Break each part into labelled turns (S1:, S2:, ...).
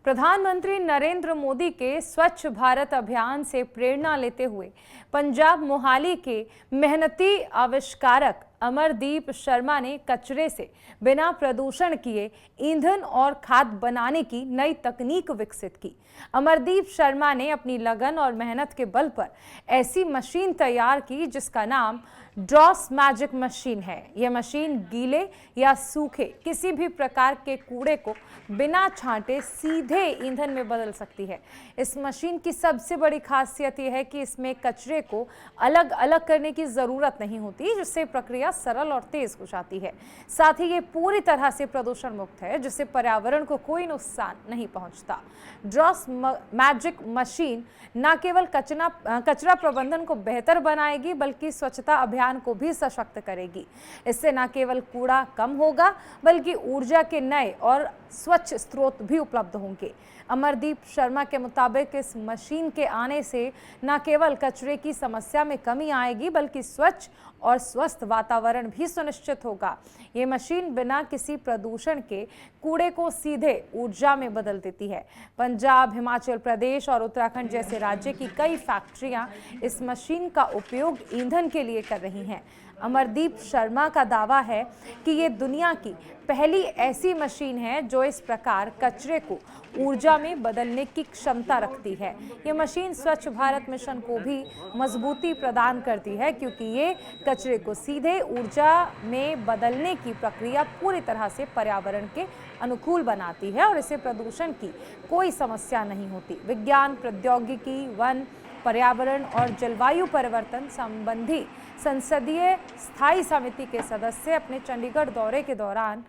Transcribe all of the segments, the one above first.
S1: प्रधानमंत्री नरेंद्र मोदी के स्वच्छ भारत अभियान से प्रेरणा लेते हुए पंजाब मोहाली के मेहनती आविष्कारक अमरदीप शर्मा ने कचरे से बिना प्रदूषण किए ईंधन और खाद बनाने की नई तकनीक विकसित की। अमरदीप शर्मा ने अपनी लगन और मेहनत के बल पर ऐसी मशीन तैयार की जिसका नाम ड्रॉस मैजिक मशीन है। यह मशीन गीले या सूखे किसी भी प्रकार के कूड़े को बिना छांटे सीधे ईंधन में बदल सकती है। इस मशीन की सबसे बड़ी खासियत यह है कि इसमें कचरे को अलग अलग करने की ज़रूरत नहीं होती, जिससे प्रक्रिया सरल और तेज हो जाती है। साथ ही ये पूरी तरह से प्रदूषण मुक्त है, जिससे पर्यावरण को कोई नुकसान नहीं पहुंचता। ड्रॉस मैजिक मशीन न केवल कचरा प्रबंधन को बेहतर बनाएगी, बल्कि स्वच्छता अभियान को भी सशक्त करेगी। इससे न केवल कूड़ा कम होगा, बल्कि ऊर्जा के नए और स्वच्छ स्रोत भी उपलब्ध होंगे। अमरदीप शर्मा के मुताबिक इस मशीन के आने से न केवल कचरे की समस्या में कमी आएगी, बल्कि स्वच्छ और स्वस्थ वातावरण भी सुनिश्चित होगा। ये मशीन बिना किसी प्रदूषण के कूड़े को सीधे ऊर्जा में बदल देती है। पंजाब, हिमाचल प्रदेश और उत्तराखंड जैसे राज्य की कई फैक्ट्रियां इस मशीन का उपयोग ईंधन के लिए कर रही हैं। अमरदीप शर्मा का दावा है कि ये दुनिया की पहली ऐसी मशीन है जो इस प्रकार कचरे को ऊर्जा में बदलने की क्षमता रखती है। ये मशीन स्वच्छ भारत मिशन को भी मजबूती प्रदान करती है, क्योंकि ये कचरे को सीधे ऊर्जा में बदलने की प्रक्रिया पूरी तरह से पर्यावरण के अनुकूल बनाती है और इससे प्रदूषण की कोई समस्या नहीं होती। विज्ञान, प्रौद्योगिकी, वन, पर्यावरण और जलवायु परिवर्तन संबंधी संसदीय स्थायी समिति के सदस्य अपने चंडीगढ़ दौरे के दौरान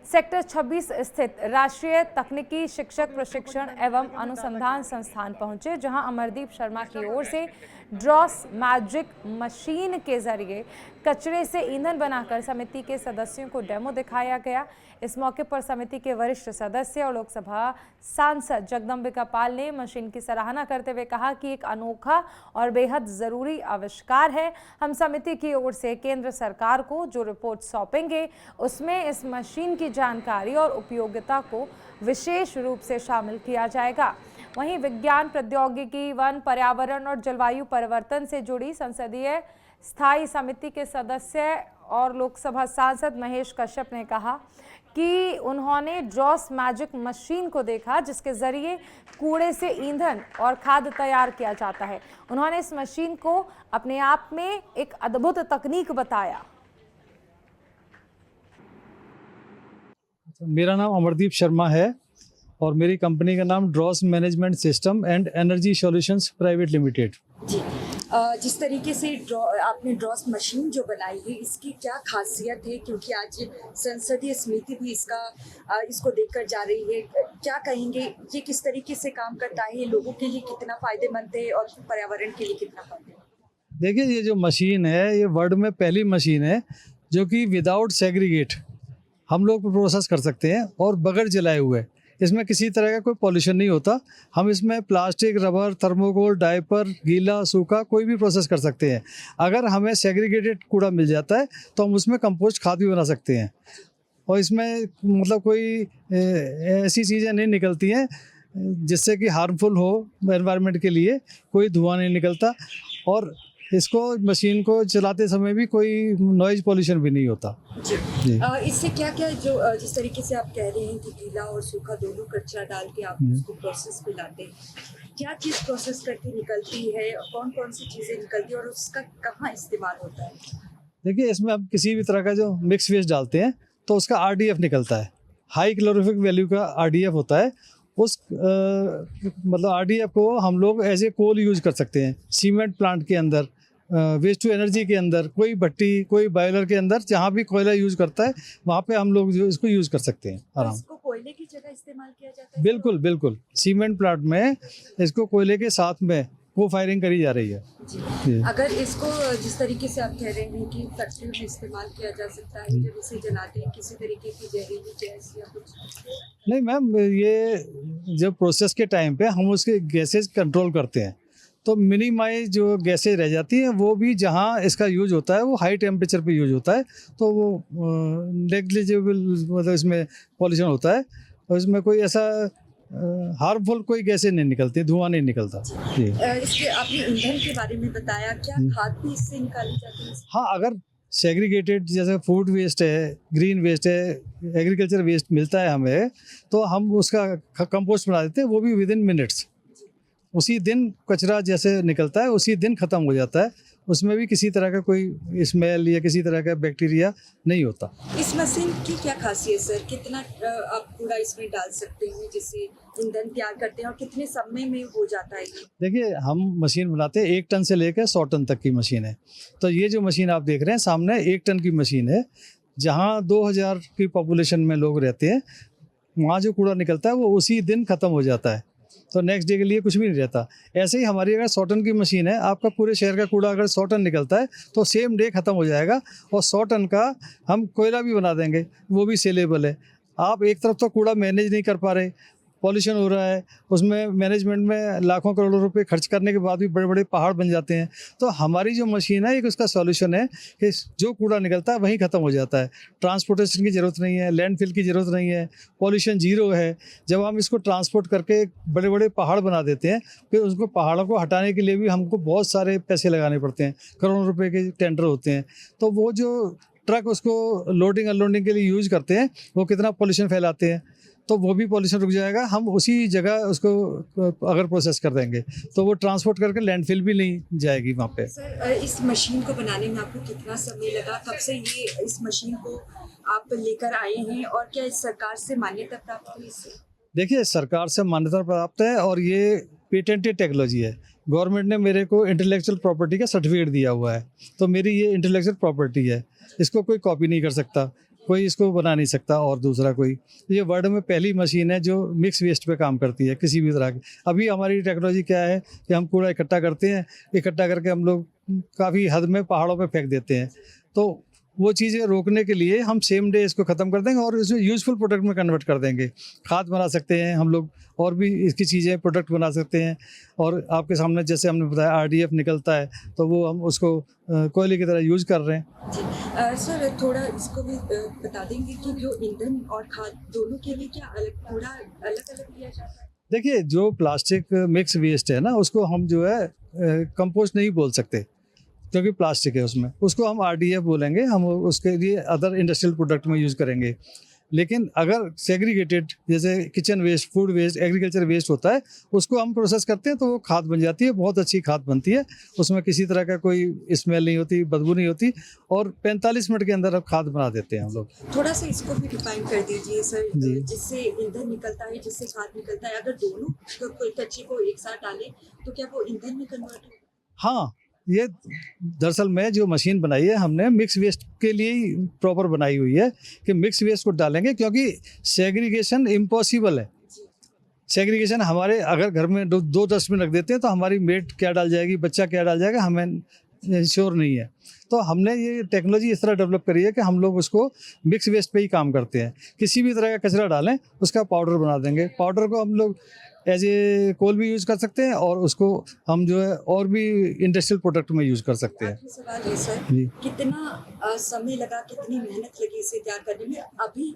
S1: सेक्टर 26 स्थित राष्ट्रीय तकनीकी शिक्षक प्रशिक्षण एवं अनुसंधान संस्थान पहुंचे, जहां अमरदीप शर्मा की ओर से ड्रॉस मैजिक मशीन के जरिए कचरे से ईंधन बनाकर समिति के सदस्यों को डेमो दिखाया गया। इस मौके पर समिति के वरिष्ठ सदस्य और लोकसभा सांसद जगदम्बिका पाल ने मशीन की सराहना करते हुए कहा कि एक अनोखा और बेहद ज़रूरी आविष्कार है। हम समिति की ओर से केंद्र सरकार को जो रिपोर्ट सौंपेंगे, उसमें इस मशीन की जानकारी और उपयोगिता को विशेष रूप से शामिल किया जाएगा। वहीं विज्ञान, प्रौद्योगिकी, वन, पर्यावरण और जलवायु परिवर्तन से जुड़ी संसदीय स्थायी समिति के सदस्य और लोकसभा सांसद महेश कश्यप ने कहा कि उन्होंने ड्रॉस मैजिक मशीन को देखा, जिसके जरिए कूड़े से ईंधन और खाद तैयार किया जाता है। उन्होंने इस मशीन को अपने आप में एक अद्भुत तकनीक बताया।
S2: मेरा नाम अमरदीप शर्मा है और मेरी कंपनी का नाम ड्रॉस management system and energy solutions private limited.
S3: जी, जिस तरीके से आपने ड्रॉस मशीन जो बनाई है, इसकी क्या खासियत है? क्योंकि आज संसदीय समिति भी इसको देखकर जा रही है। क्या कहेंगे, ये किस तरीके से काम करता है, लोगों के लिए कितना फायदेमंद है और पर्यावरण के लिए कितना फायदेमंद?
S2: देखिए, ये जो मशीन है, ये वर्ल्ड में पहली मशीन है जो कि विदाउट सेग्रीगेट हम लोग प्रोसेस कर सकते हैं और बगैर जलाए हुए। इसमें किसी तरह का कोई पॉल्यूशन नहीं होता। हम इसमें प्लास्टिक, रबर, थर्मोकोल, डायपर, गीला, सूखा कोई भी प्रोसेस कर सकते हैं। अगर हमें सेग्रीगेटेड कूड़ा मिल जाता है तो हम उसमें कंपोस्ट खाद भी बना सकते हैं और इसमें मतलब कोई ऐसी चीज़ें नहीं निकलती हैं जिससे कि हार्मफुल हो एनवायरनमेंट के लिए। कोई धुआं नहीं निकलता और इसको मशीन को चलाते समय भी कोई नॉइज पॉल्यूशन भी नहीं होता।
S3: जी। इससे क्या क्या जो जिस तरीके से आप कह रहे हैं कि गीला और सूखा दोनों कचरा डाल के आप उसको प्रोसेस पे लाते हैं, क्या चीज़ प्रोसेस करके निकलती है, कौन कौन सी चीज़ें निकलती है और उसका कहाँ इस्तेमाल होता है?
S2: देखिए, इसमें आप किसी भी तरह का जो मिक्स वेस्ट डालते हैं तो उसका RDF निकलता है। हाई कैलोरीफिक वैल्यू का RDF होता है। उस मतलब RDF को हम लोग एज ए कोल यूज कर सकते हैं। सीमेंट प्लांट के अंदर, वेस्ट टू एनर्जी के अंदर, कोई भट्टी, कोई बॉयलर के अंदर, जहाँ भी कोयला यूज करता है वहाँ पे हम लोग जो इसको यूज कर सकते हैं आराम।
S3: इसको कोयले की जगह इस्तेमाल किया जाता है?
S2: बिल्कुल बिल्कुल, सीमेंट प्लांट में इसको कोयले के साथ में को फायरिंग करी जा रही है।
S3: जी। अगर इसको जिस तरीके से आप कह रहे हैं कि फैक्ट्री में इस्तेमाल किया जा सकता है, जब इसे जलाते हैं किसी तरीके की जहरीली गैस या कुछ?
S2: नहीं मैम, ये जब प्रोसेस के टाइम पे हम उसके गैसेज कंट्रोल करते हैं तो मिनिमाइज जो गैसेज रह जाती हैं वो भी जहाँ इसका यूज होता है वो हाई टेम्परेचर पे यूज होता है, तो वो नेग्लिजिबल मतलब इसमें पॉल्यूशन होता है और इसमें कोई ऐसा हार्मफुल कोई गैसें नहीं निकलती, धुआं नहीं निकलता जी।
S3: इसके आपने ईंधन के बारे में बताया, क्या खाद भी इससे निकाली जाती है?
S2: हाँ, अगर सेग्रीगेटेड जैसे फूड वेस्ट है, ग्रीन वेस्ट है, एग्रीकल्चर वेस्ट मिलता है हमें, तो हम उसका कंपोस्ट बना देते हैं, वो भी विद इन मिनट्स। उसी दिन कचरा जैसे निकलता है उसी दिन ख़त्म हो जाता है, उसमें भी किसी तरह का कोई स्मेल या किसी तरह का बैक्टीरिया नहीं होता।
S3: इस मशीन की क्या खासियत सर? कितना आप कूड़ा इसमें डाल सकते हैं जिससे ईंधन तैयार करते हैं, और कितने समय में हो जाता है ये?
S2: देखिए, हम मशीन बनाते हैं 1 टन से लेकर 100 टन तक की मशीन है। तो ये जो मशीन आप देख रहे हैं सामने 1 टन की मशीन है। जहाँ 2000 की पॉपुलेशन में लोग रहते हैं, वहाँ जो कूड़ा निकलता है वो उसी दिन ख़त्म हो जाता है, तो नेक्स्ट डे के लिए कुछ भी नहीं रहता। ऐसे ही हमारी अगर 100 टन की मशीन है, आपका पूरे शहर का कूड़ा अगर 100 टन निकलता है तो सेम डे ख़त्म हो जाएगा, और 100 टन का हम कोयला भी बना देंगे, वो भी सेलेबल है। आप एक तरफ तो कूड़ा मैनेज नहीं कर पा रहे, पॉल्यूशन हो रहा है, उसमें मैनेजमेंट में लाखों करोड़ों रुपए खर्च करने के बाद भी बड़े बड़े पहाड़ बन जाते हैं। तो हमारी जो मशीन है एक उसका सॉल्यूशन है कि जो कूड़ा निकलता है वहीं ख़त्म हो जाता है। ट्रांसपोर्टेशन की ज़रूरत नहीं है, लैंडफिल की ज़रूरत नहीं है, पॉल्यूशन जीरो है। जब हम इसको ट्रांसपोर्ट करके बड़े बड़े पहाड़ बना देते हैं, फिर उसको पहाड़ों को हटाने के लिए भी हमको बहुत सारे पैसे लगाने पड़ते हैं, करोड़ों रुपये के टेंडर होते हैं। तो वो जो ट्रक उसको लोडिंग अनलोडिंग के लिए यूज़ करते हैं, वो कितना पॉल्यूशन फैलाते हैं, तो वो भी पॉल्यूशन रुक जाएगा। हम उसी जगह उसको अगर प्रोसेस कर देंगे तो वो ट्रांसपोर्ट करके लैंडफिल भी नहीं जाएगी वहाँ पे।
S3: सर इस मशीन को बनाने में आपको कितना समय लगा? कब से ये इस मशीन को आप लेकर आए हैं, और क्या इस सरकार से मान्यता प्राप्त हुई इससे?
S2: देखिए, सरकार से मान्यता प्राप्त है और ये पेटेंटेड टेक्नोलॉजी है। गवर्नमेंट ने मेरे को इंटेलेक्चुअल प्रॉपर्टी का सर्टिफिकेट दिया हुआ है, तो मेरी ये इंटेलेक्चुअल प्रॉपर्टी है। इसको कोई कॉपी नहीं कर सकता, कोई इसको बना नहीं सकता और दूसरा कोई। ये वर्ल्ड में पहली मशीन है जो मिक्स वेस्ट पे काम करती है किसी भी तरह की। अभी हमारी टेक्नोलॉजी क्या है कि हम कूड़ा इकट्ठा करते हैं, इकट्ठा करके हम लोग काफ़ी हद में पहाड़ों पे फेंक देते हैं। तो वो चीज़ें रोकने के लिए हम सेम डे इसको ख़त्म कर देंगे और इसे यूज़फुल प्रोडक्ट में कन्वर्ट कर देंगे। खाद बना सकते हैं हम लोग, और भी इसकी चीज़ें प्रोडक्ट बना सकते हैं। और आपके सामने जैसे हमने बताया आरडीएफ निकलता है, तो वो हम उसको कोयले की तरह यूज़ कर रहे हैं।
S3: जी सर, थोड़ा इसको भी बता देंगे कि जो ईंधन और खाद दोनों के लिए क्या अलग कूड़ा अलग अलग दिया जाता है?
S2: देखिए, जो प्लास्टिक मिक्स वेस्ट है ना, उसको हम जो है कंपोस्ट नहीं बोल सकते, क्योंकि प्लास्टिक है उसमें। उसको हम आरडीएफ बोलेंगे, हम उसके लिए अदर इंडस्ट्रियल प्रोडक्ट में यूज़ करेंगे। लेकिन अगर सेग्रीगेटेड जैसे kitchen waste, food waste, agriculture waste होता है, उसको हम प्रोसेस करते हैं तो वो खाद बन जाती है, बहुत अच्छी खाद बनती है। उसमें किसी तरह का कोई स्मेल नहीं होती, बदबू नहीं होती, और 45 मिनट के अंदर अब खाद बना देते हैं हम लोग।
S3: थोड़ा सा इसको भी डिफाइन कर दीजिए सर।
S2: जी।
S3: जिससे ईंधन निकलता है, जिससे खाद निकलता है, अगर दोनों कोई कच्चे को एक साथ डालें तो क्या वो ईंधन में कन्वर्ट हो?
S2: हाँ, ये दरअसल में जो मशीन बनाई है हमने मिक्स वेस्ट के लिए ही प्रॉपर बनाई हुई है कि मिक्स वेस्ट को डालेंगे, क्योंकि सेग्रीगेशन इम्पॉसिबल है। सेग्रीगेशन हमारे अगर घर में दो डस्टबिन रख देते हैं तो हमारी मेट क्या डाल जाएगी, बच्चा क्या डाल जाएगा, हमें श्योर नहीं है। तो हमने ये टेक्नोलॉजी इस तरह डेवलप करी है कि हम लोग उसको मिक्स वेस्ट पे ही काम करते हैं। किसी भी तरह का कचरा डालें उसका पाउडर बना देंगे। पाउडर को हम लोग एज ए कोल भी यूज़ कर सकते हैं, और उसको हम जो है और भी इंडस्ट्रियल प्रोडक्ट में यूज़ कर सकते हैं।
S3: आखिरी सवाल है सर,
S2: जी।
S3: कितना समय लगा, कितनी मेहनत लगी इसे तैयार करने में? अभी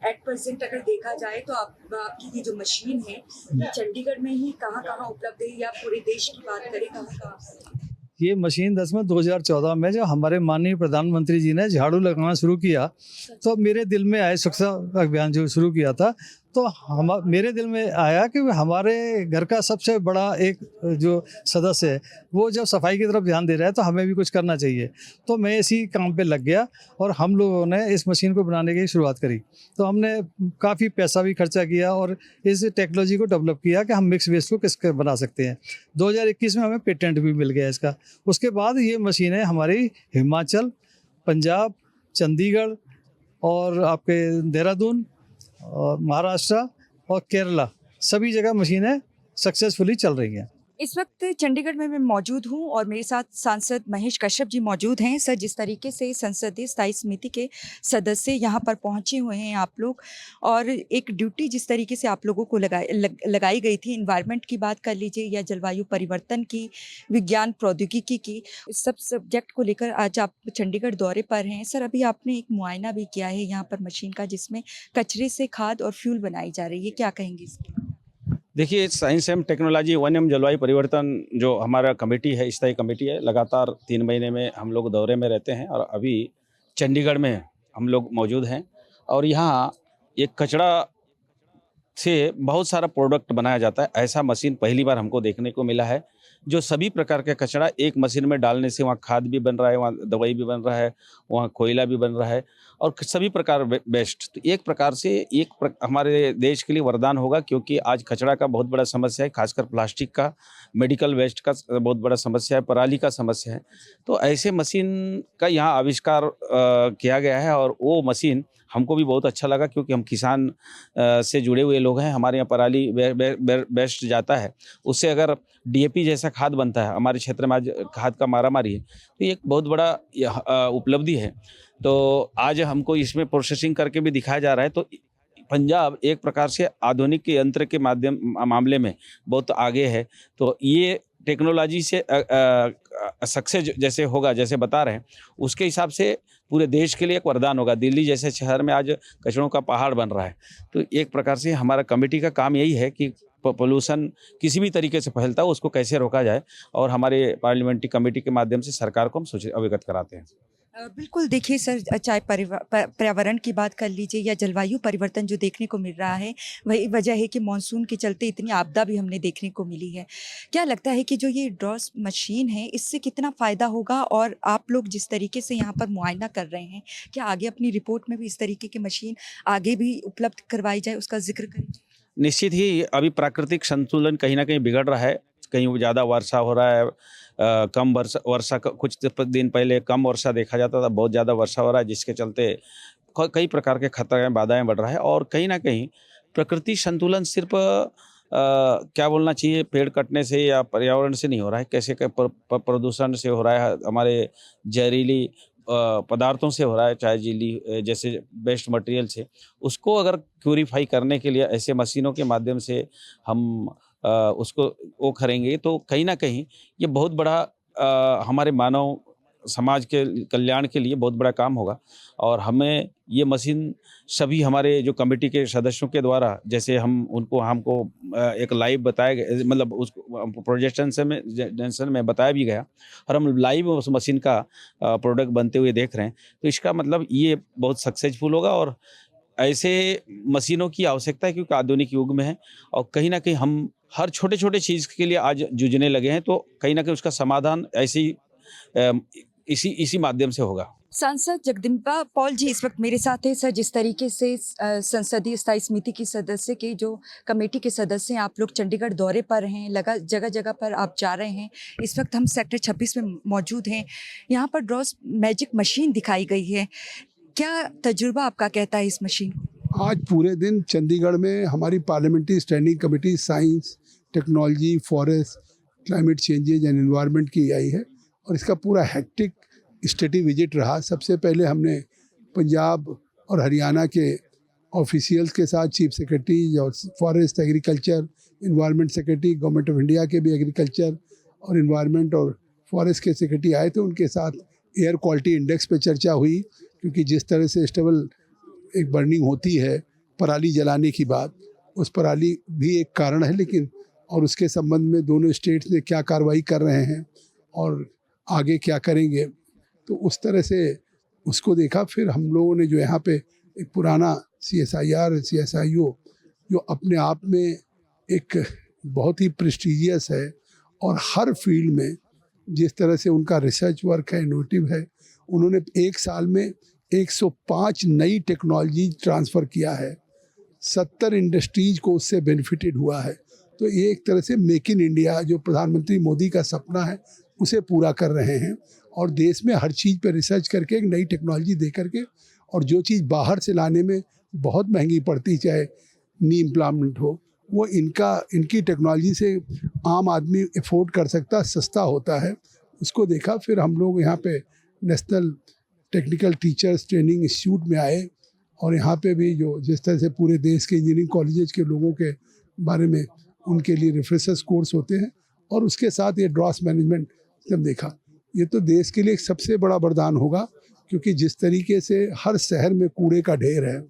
S3: एट प्रेजेंट अगर देखा जाए तो आपकी ये जो मशीन है ये चंडीगढ़ में ही कहाँ कहाँ उपलब्ध है, या पूरे देश की बात करें कहाँ कहाँ?
S2: ये मशीन 2014 में जो हमारे माननीय प्रधानमंत्री जी ने झाड़ू लगाना शुरू किया, तो मेरे दिल में आया, स्वच्छता अभियान जो शुरू किया था, तो मेरे दिल में आया कि हमारे घर का सबसे बड़ा एक जो सदस्य है वो जब सफाई की तरफ ध्यान दे रहा है तो हमें भी कुछ करना चाहिए। तो मैं इसी काम पे लग गया और हम लोगों ने इस मशीन को बनाने की शुरुआत करी। तो हमने काफ़ी पैसा भी खर्चा किया और इस टेक्नोलॉजी को डेवलप किया कि हम मिक्स वेस्ट को किसके बना सकते हैं। 2021 में हमें पेटेंट भी मिल गया इसका। उसके बाद ये मशीनें हमारी हिमाचल, पंजाब, चंडीगढ़ और आपके देहरादून और महाराष्ट्र और केरला, सभी जगह मशीनें सक्सेसफुली चल रही हैं।
S3: इस वक्त चंडीगढ़ में मैं मौजूद हूं और मेरे साथ सांसद महेश कश्यप जी मौजूद हैं। सर, जिस तरीके से संसदीय स्थायी समिति के सदस्य यहां पर पहुंचे हुए हैं आप लोग, और एक ड्यूटी जिस तरीके से आप लोगों को लगाई गई थी, इन्वायरमेंट की बात कर लीजिए या जलवायु परिवर्तन की, विज्ञान प्रौद्योगिकी की, सब सब्जेक्ट को लेकर आज आप चंडीगढ़ दौरे पर हैं। सर, अभी आपने एक मुआयना भी किया है यहाँ पर मशीन का, जिसमें कचरे से खाद और फ्यूल बनाई जा रही है, क्या कहेंगे इसके?
S4: देखिए, साइंस एवं टेक्नोलॉजी वन एवं जलवायु परिवर्तन जो हमारा कमेटी है, स्थायी कमेटी है, लगातार 3 महीने में हम लोग दौरे में रहते हैं और अभी चंडीगढ़ में हम लोग मौजूद हैं और यहाँ एक कचरा से बहुत सारा प्रोडक्ट बनाया जाता है। ऐसा मशीन पहली बार हमको देखने को मिला है, जो सभी प्रकार का कचरा एक मशीन में डालने से वहाँ खाद भी बन रहा है, वहाँ दवाई भी बन रहा है, वहाँ कोयला भी बन रहा है और सभी प्रकार बेस्ट। तो एक प्रकार से हमारे देश के लिए वरदान होगा, क्योंकि आज कचरा का बहुत बड़ा समस्या है, खासकर प्लास्टिक का, मेडिकल वेस्ट का बहुत बड़ा समस्या है, पराली का समस्या है। तो ऐसे मशीन का यहाँ आविष्कार किया गया है और वो मशीन हमको भी बहुत अच्छा लगा, क्योंकि हम किसान से जुड़े हुए लोग हैं। हमारे यहाँ पराली वेस्ट जाता है, उससे अगर डीएपी जैसा खाद बनता है, हमारे क्षेत्र में आज खाद का मारामारी है, तो ये एक बहुत बड़ा उपलब्धि है। तो आज हमको इसमें प्रोसेसिंग करके भी दिखाया जा रहा है। तो पंजाब एक प्रकार से आधुनिक यंत्र के मामले में बहुत आगे है। तो ये टेक्नोलॉजी से सक्सेस जैसे होगा, जैसे बता रहे हैं, उसके हिसाब से पूरे देश के लिए एक वरदान होगा। दिल्ली जैसे शहर में आज कचरों का पहाड़ बन रहा है। तो एक प्रकार से हमारा कमेटी का काम यही है कि पोल्यूशन किसी भी तरीके से फैलता हो उसको कैसे रोका जाए, और हमारे पार्लियामेंट्री कमेटी के माध्यम से सरकार को हम अवगत कराते हैं।
S3: बिल्कुल, देखिए सर, चाहे पर्यावरण की बात कर लीजिए या जलवायु परिवर्तन जो देखने को मिल रहा है, वही वजह है कि मानसून के चलते इतनी आपदा भी हमने देखने को मिली है। क्या लगता है कि जो ये ड्रॉस मशीन है, इससे कितना फ़ायदा होगा, और आप लोग जिस तरीके से यहाँ पर मुआयना कर रहे हैं, क्या आगे अपनी रिपोर्ट में भी इस तरीके की मशीन आगे भी उपलब्ध करवाई जाए, उसका जिक्र करें?
S4: निश्चित ही अभी प्राकृतिक संतुलन कहीं ना कहीं बिगड़ रहा है। कहीं ज़्यादा वर्षा हो रहा है, कम वर्षा कुछ दिन पहले कम वर्षा देखा जाता था, बहुत ज़्यादा वर्षा हो रहा है, जिसके चलते कई प्रकार के खतरे बाधाएं बढ़ रहा है। और कहीं ना कहीं प्रकृति संतुलन सिर्फ क्या बोलना चाहिए, पेड़ कटने से या पर्यावरण से नहीं हो रहा है, कैसे प्रदूषण से हो रहा है, हमारे जहरीली पदार्थों से हो रहा है, चाहे झीली जैसे वेस्ट मटेरियल से। उसको अगर प्यूरीफाई करने के लिए ऐसे मशीनों के माध्यम से हम उसको वो करेंगे, तो कहीं ना कहीं ये बहुत बड़ा हमारे मानव समाज के कल्याण के लिए बहुत बड़ा काम होगा। और हमें ये मशीन सभी हमारे जो कमेटी के सदस्यों के द्वारा, जैसे हमको एक लाइव बताया गया, मतलब उसको प्रोजेक्शन में बताया भी गया, और हम लाइव उस मशीन का प्रोडक्ट बनते हुए देख रहे हैं। तो इसका मतलब ये बहुत सक्सेसफुल होगा और ऐसे मशीनों की आवश्यकता है, क्योंकि आधुनिक युग में है और कहीं ना कहीं हम हर छोटे छोटे चीज़ के लिए आज जूझने लगे हैं। तो कहीं ना कहीं उसका समाधान इसी माध्यम से होगा।
S3: सांसद जगदम्बिका पॉल जी इस वक्त मेरे साथ हैं। सर, जिस तरीके से संसदीय स्थायी समिति की सदस्य के जो कमेटी के सदस्य हैं, आप लोग चंडीगढ़ दौरे पर हैं, जगह जगह पर आप जा रहे हैं। इस वक्त हम सेक्टर 26 में मौजूद हैं। यहाँ पर ड्रॉस मैजिक मशीन दिखाई गई है। क्या तजुर्बा आपका कहता है इस मशीन को?
S5: आज पूरे दिन चंडीगढ़ में हमारी parliamentary standing committee science, technology, forest, climate changes and environment की आई है और इसका पूरा हेक्टिक स्टडी विजिट रहा। सबसे पहले हमने पंजाब और हरियाणा के ऑफिशियल्स के साथ, चीफ सेक्रेटरी और forest, agriculture, environment secretary, government of India के भी एग्रीकल्चर और एनवायरनमेंट और फॉरेस्ट के सेक्रेटरी आए थे। उनके साथ एयर क्वालिटी इंडेक्स पे चर्चा हुई, क्योंकि जिस तरह से स्टेबल एक बर्निंग होती है पराली जलाने की बात, उस पराली भी एक कारण है, लेकिन और उसके संबंध में दोनों स्टेट्स ने क्या कार्रवाई कर रहे हैं और आगे क्या करेंगे, तो उस तरह से उसको देखा। फिर हम लोगों ने जो यहाँ पे एक पुराना CSIR, CSIO जो अपने आप में एक बहुत ही प्रेस्टीजियस है और हर फील्ड में जिस तरह से उनका रिसर्च वर्क है, इनोवेटिव है, उन्होंने एक साल में 105 नई टेक्नोलॉजी ट्रांसफ़र किया है। 70 इंडस्ट्रीज को उससे बेनिफिटेड हुआ है। तो ये एक तरह से मेक इन इंडिया जो प्रधानमंत्री मोदी का सपना है उसे पूरा कर रहे हैं और देश में हर चीज़ पर रिसर्च करके एक नई टेक्नोलॉजी दे करके, और जो चीज़ बाहर से लाने में बहुत महंगी पड़ती, चाहे नी इम्प्लांट हो, वो इनकी टेक्नोलॉजी से आम आदमी अफोर्ड कर सकता, सस्ता होता है। उसको देखा। फिर हम लोग यहाँ पे national technical teachers training institute में आए और यहाँ पे भी जो जिस तरह से पूरे देश के इंजीनियरिंग कॉलेजेस के लोगों के बारे में उनके लिए रिफ्रेशर्स कोर्स होते हैं, और उसके साथ ये ड्रॉस मैनेजमेंट जब देखा, ये तो देश के लिए एक सबसे बड़ा वरदान होगा, क्योंकि जिस तरीके से हर शहर में कूड़े का ढेर है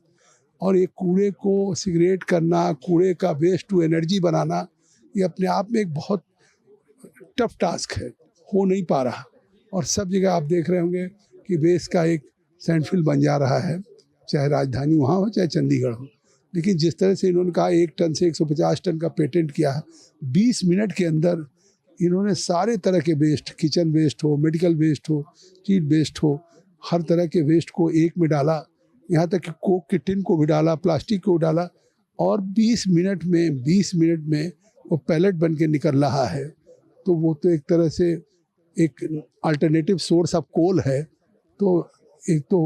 S5: और ये कूड़े को सिगरेट करना, कूड़े का वेस्ट टू एनर्जी बनाना, ये अपने आप में एक बहुत टफ टास्क है, हो नहीं पा रहा। और सब जगह आप देख रहे होंगे कि वेस्ट का एक सैंडफिल बन जा रहा है, चाहे राजधानी वहाँ हो चाहे चंडीगढ़ हो। लेकिन जिस तरह से इन्होंने कहा 1 टन से 150 टन का पेटेंट किया है, 20 मिनट के अंदर इन्होंने सारे तरह के वेस्ट, किचन वेस्ट हो, मेडिकल वेस्ट हो, चीट वेस्ट हो, हर तरह के वेस्ट को एक में डाला, यहाँ तक कि कोक के टिन को भी डाला, प्लास्टिक को डाला, और 20 मिनट में वो पैलेट बन के निकल रहा है। तो वो तो एक तरह से एक अल्टरनेटिव सोर्स ऑफ कोल है। तो एक तो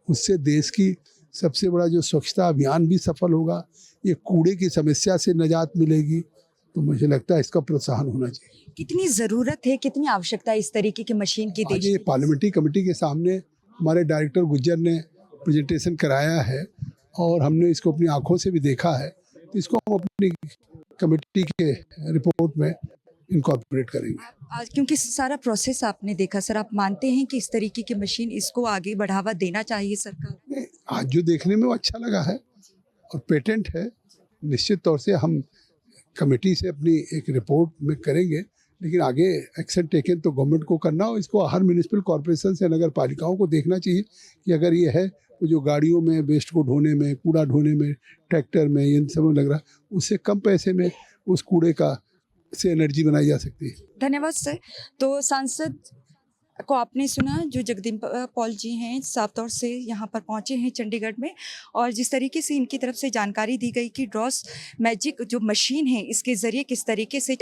S5: उससे देश की सबसे बड़ा जो स्वच्छता अभियान भी सफल होगा, ये कूड़े की समस्या से निजात मिलेगी। तो मुझे लगता है इसका प्रोत्साहन होना चाहिए।
S3: कितनी ज़रूरत है, कितनी आवश्यकता है इस तरीके की मशीन की?
S5: आज ये पार्लियामेंट्री कमेटी के सामने हमारे डायरेक्टर गुज्जर ने प्रेजेंटेशन कराया है और हमने इसको अपनी आंखों से भी देखा है। तो इसको हम अपनी कमेटी के रिपोर्ट में इनकॉर्पोरेट करेंगे।
S3: आज क्योंकि सारा प्रोसेस आपने देखा सर, आप मानते हैं कि इस तरीके की मशीन इसको आगे बढ़ावा देना चाहिए सरकार?
S5: आज जो देखने में वो अच्छा लगा है और पेटेंट है, निश्चित तौर से हम कमेटी से अपनी एक रिपोर्ट में करेंगे, लेकिन आगे एक्शन टेकन तो गवर्नमेंट को करना हो। इसको हर म्यूनिसिपल कॉर्पोरेशन से नगर पालिकाओं को देखना चाहिए कि अगर ये है तो जो गाड़ियों में वेस्ट को ढोने में, कूड़ा ढोने में, ट्रैक्टर में, इन सब में लग रहा है, उससे कम पैसे में उस कूड़े का से एनर्जी बनाई जा सकती है।
S3: धन्यवाद सर। तो सांसद को आपने सुना, जो जगदीप पॉल जी हैं साफ तौर से यहाँ पर पहुँचे हैं चंडीगढ़ में, और जिस तरीके से इनकी तरफ से जानकारी दी गई कि ड्रॉस मैजिक जो मशीन है इसके ज़रिए किस तरीके से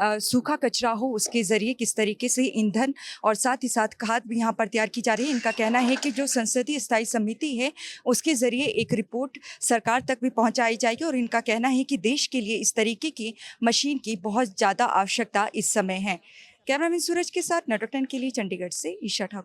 S3: सूखा कचरा हो उसके ज़रिए किस तरीके से ईंधन और साथ ही साथ खाद भी यहाँ पर तैयार की जा रही है। इनका कहना है कि जो संसदीय स्थायी समिति है उसके ज़रिए एक रिपोर्ट सरकार तक भी पहुँचाई जाएगी, और इनका कहना है कि देश के लिए इस तरीके की मशीन की बहुत ज़्यादा आवश्यकता इस समय है। कैमरामैन सूरज के साथ नेटवर्क 10 के लिए चंडीगढ़ से ईशा ठाकुर।